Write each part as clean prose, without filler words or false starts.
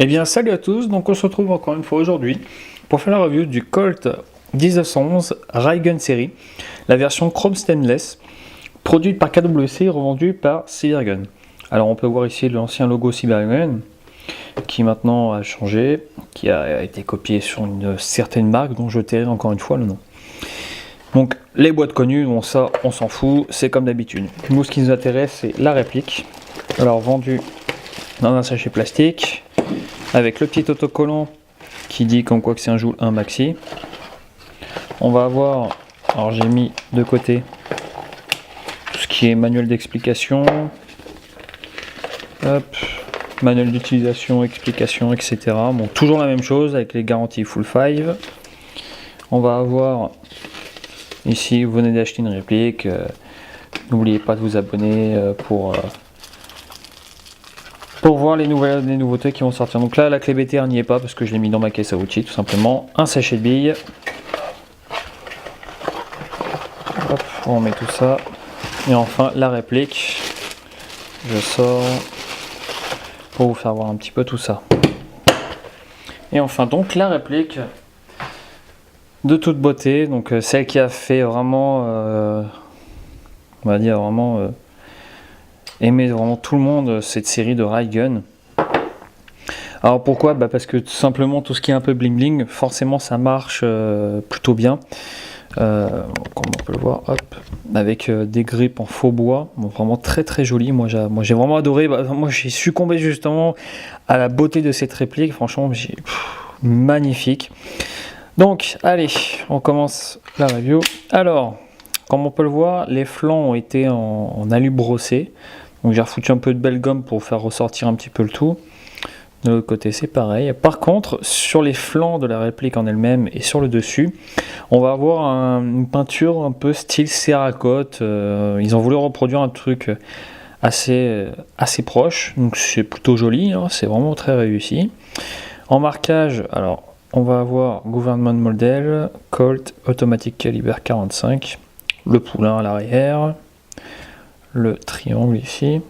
Eh bien, salut à tous, donc on se retrouve encore une fois aujourd'hui pour faire la review du Colt 1911 Raygun Series, la version Chrome Stainless, produite par KWC et revendue par Cybergun. Alors on peut voir ici l'ancien logo Cybergun, qui maintenant a changé, qui a été copié sur une certaine marque dont je tairai encore une fois le nom. Donc les boîtes connues, bon ça on s'en fout, c'est comme d'habitude. Nous ce qui nous intéresse c'est la réplique, alors vendue dans un sachet plastique, avec le petit autocollant qui dit comme quoi que c'est un Joule 1 Maxi. On va avoir, alors j'ai mis de côté tout ce qui est manuel d'explication, manuel d'utilisation, explication, etc. Bon, toujours la même chose avec les garanties Full 5. On va avoir ici, vous venez d'acheter une réplique, n'oubliez pas de vous abonner pour voir les nouveautés qui vont sortir. Donc là, la clé BTR n'y est pas parce que je l'ai mis dans ma caisse à outils, tout simplement. Un sachet de billes. Hop, on met tout ça. Et enfin, la réplique. Je sors pour vous faire voir un petit peu tout ça. Et enfin, donc, la réplique de toute beauté. Donc, celle qui a fait vraiment, on va dire vraiment... aimer vraiment tout le monde cette série de Raygun. Alors pourquoi? Parce que tout simplement tout ce qui est un peu bling bling, forcément ça marche plutôt bien. Comme on peut le voir, hop, avec des grippes en faux bois, bon, vraiment très très joli. Moi j'ai vraiment adoré. Moi j'ai succombé justement à la beauté de cette réplique. Franchement, magnifique. Donc allez, on commence la review. Alors, comme on peut le voir, les flancs ont été en alu brossé. Donc j'ai refoutu un peu de belle gomme pour faire ressortir un petit peu le tout. De l'autre côté c'est pareil. Par contre, sur les flancs de la réplique en elle-même et sur le dessus, on va avoir une peinture un peu style céracote. Ils ont voulu reproduire un truc assez proche. Donc c'est plutôt joli, hein, c'est vraiment très réussi. En marquage, alors on va avoir Government Model, Colt Automatic Caliber 45, le poulain à l'arrière, le triangle ici.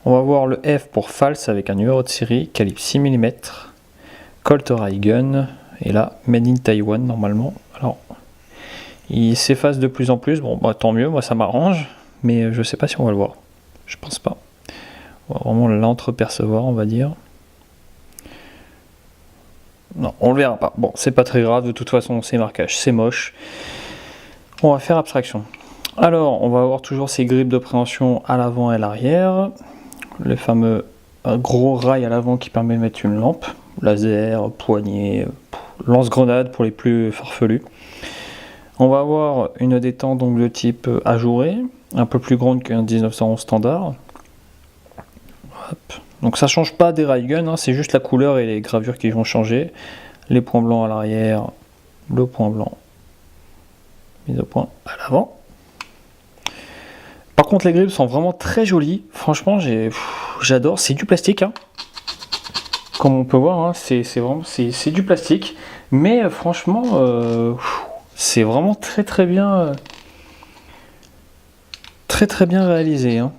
On va voir le F pour false avec un numéro de série, calibre 6 mm, Colt Raygun, et là, Made in Taiwan normalement. Alors, il s'efface de plus en plus, bon bah tant mieux, moi ça m'arrange, mais je sais pas si on va le voir, je pense pas. On va vraiment l'entrepercevoir, on va dire. Non, on le verra pas, bon c'est pas très grave, de toute façon ces marquages, c'est moche. On va faire abstraction. Alors, on va avoir toujours ces grippes de préhension à l'avant et à l'arrière. Le fameux gros rail à l'avant qui permet de mettre une lampe. Laser, poignée, lance-grenade pour les plus farfelus. On va avoir une détente donc de type ajouré, un peu plus grande qu'un 1911 standard. Hop. Donc ça change pas des Raygun, hein, c'est juste la couleur et les gravures qui vont changer. Les points blancs à l'arrière, le point blanc, mise au point à l'avant. Par contre les grippes sont vraiment très jolies, franchement j'adore, c'est du plastique, hein. Comme on peut voir, hein, c'est du plastique, mais franchement c'est vraiment très bien réalisé, hein.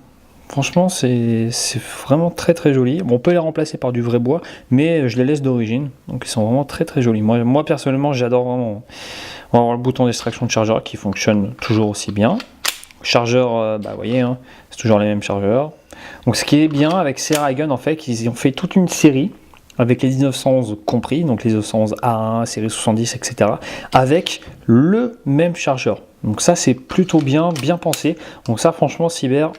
Franchement c'est vraiment très joli. Bon, on peut les remplacer par du vrai bois, mais je les laisse d'origine, donc ils sont vraiment très jolis. Moi personnellement j'adore vraiment. On va avoir le bouton d'extraction de chargeur qui fonctionne toujours aussi bien. Chargeur, vous voyez, hein, c'est toujours les mêmes chargeurs. Donc ce qui est bien avec ces Raygun, en fait, ils ont fait toute une série, avec les 1911 compris, donc les 1911 A1, série 70, etc., avec le même chargeur. Donc ça c'est plutôt bien pensé. Donc ça franchement Cyber,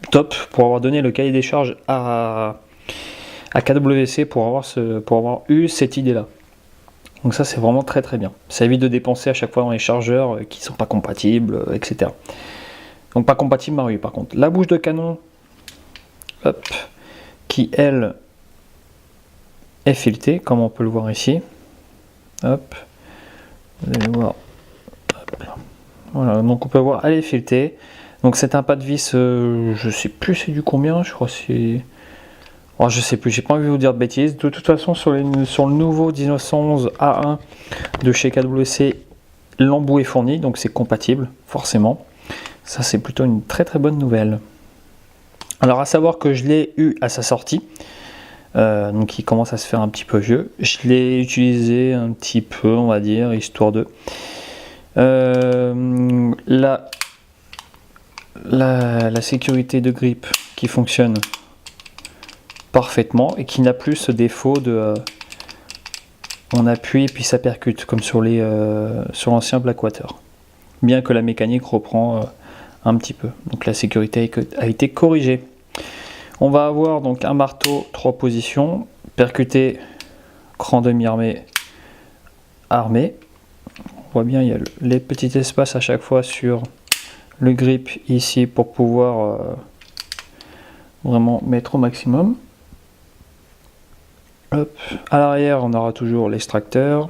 top, pour avoir donné le cahier des charges à KWC pour avoir eu cette idée-là. Donc ça c'est vraiment très bien. Ça évite de dépenser à chaque fois dans les chargeurs qui ne sont pas compatibles, etc. Donc pas compatible Mario par contre. La bouche de canon, hop, qui elle est filetée, comme on peut le voir ici. Hop, vous allez voir. Hop. Voilà, donc on peut voir, elle est filetée. Donc c'est un pas de vis, je sais plus c'est du combien, je crois c'est... Oh, je sais plus, j'ai pas envie de vous dire de bêtises. De toute façon sur le nouveau 1911 A1 de chez KWC, l'embout est fourni, donc c'est compatible, forcément. Ça c'est plutôt une très bonne nouvelle. Alors à savoir que je l'ai eu à sa sortie, Donc il commence à se faire un petit peu vieux. Je l'ai utilisé un petit peu, on va dire, histoire de... La sécurité de grippe qui fonctionne parfaitement et qui n'a plus ce défaut de... on appuie et puis ça percute, comme sur l'ancien Blackwater. Bien que la mécanique reprend un petit peu. Donc la sécurité a été corrigée. On va avoir donc un marteau 3 positions, percuté, cran demi-armé, armé. On voit bien, il y a les petits espaces à chaque fois sur le grip ici pour pouvoir vraiment mettre au maximum. Hop. À l'arrière, on aura toujours l'extracteur,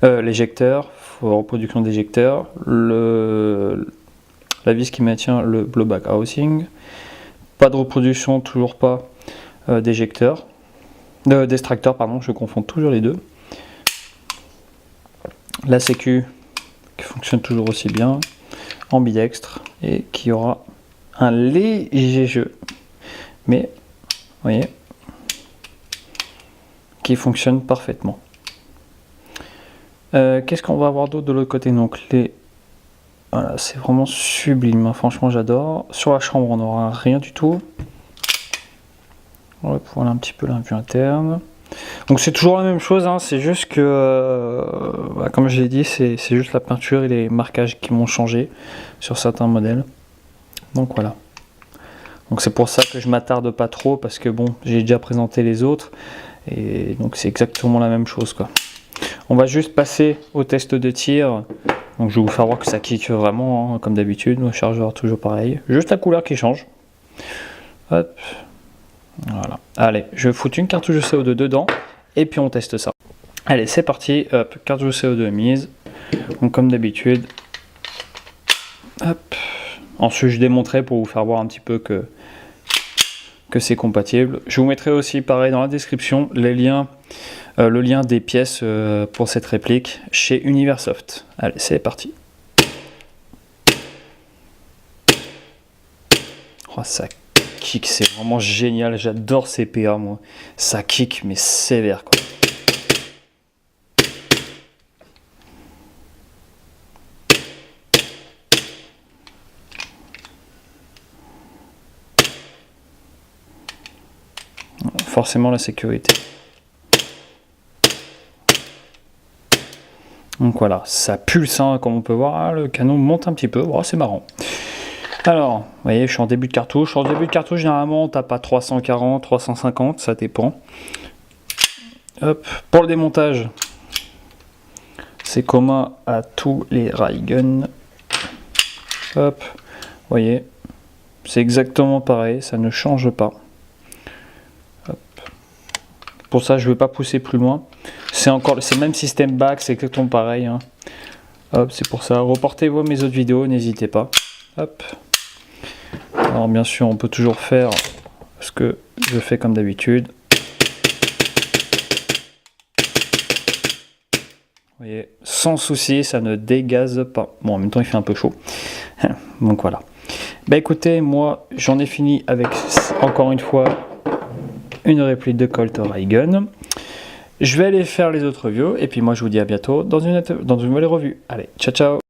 l'éjecteur, reproduction d'éjecteur, la vis qui maintient le blowback housing. Pas de reproduction, toujours pas d'extracteur, pardon, je confonds toujours les deux. La sécu qui fonctionne toujours aussi bien, ambidextre, et qui aura un léger jeu, mais vous voyez, qui fonctionne parfaitement. Qu'est-ce qu'on va avoir d'autre de l'autre côté? Donc voilà, c'est vraiment sublime, hein. Franchement j'adore. Sur la chambre on n'aura rien du tout. Voilà un petit peu la vue interne. Donc c'est toujours la même chose, hein. C'est juste que, comme je l'ai dit, c'est juste la peinture et les marquages qui m'ont changé sur certains modèles. Donc voilà. Donc c'est pour ça que je m'attarde pas trop, parce que bon, j'ai déjà présenté les autres, et donc c'est exactement la même chose, quoi. On va juste passer au test de tir. Donc je vais vous faire voir que ça kick vraiment, hein, comme d'habitude. Le chargeur toujours pareil, juste la couleur qui change. Hop. Voilà. Allez, je vais foutre une cartouche de CO2 dedans et puis on teste ça. Allez, c'est parti. Hop, cartouche de CO2 mise. Donc comme d'habitude. Hop. Ensuite, je démontrerai pour vous faire voir un petit peu que c'est compatible. Je vous mettrai aussi pareil dans la description les liens, le lien des pièces pour cette réplique chez Universoft. Allez, c'est parti. Oh, ça kick, c'est vraiment génial. J'adore ces PA, moi. Ça kick, mais sévère, quoi. Forcément la sécurité. Donc voilà, ça pulse, hein, comme on peut voir. Ah, le canon monte un petit peu, oh, c'est marrant. Alors, vous voyez, je suis en début de cartouche. En début de cartouche, généralement, on tape à 340, 350, ça dépend. Hop. Pour le démontage, c'est commun à tous les Raygun. Hop, vous voyez, c'est exactement pareil, ça ne change pas. Hop. Pour ça, je ne vais pas pousser plus loin. C'est le même système back, c'est exactement pareil, hein. Hop, c'est pour ça. Reportez-vous mes autres vidéos, n'hésitez pas. Hop. Alors bien sûr, on peut toujours faire ce que je fais comme d'habitude. Vous voyez, sans souci, ça ne dégaze pas. Bon, en même temps, il fait un peu chaud. Donc voilà. Bah écoutez, moi, j'en ai fini avec, encore une fois, une réplique de Colt Raygun. Je vais aller faire les autres reviews. Et puis moi, je vous dis à bientôt dans une nouvelle revue. Allez, ciao, ciao!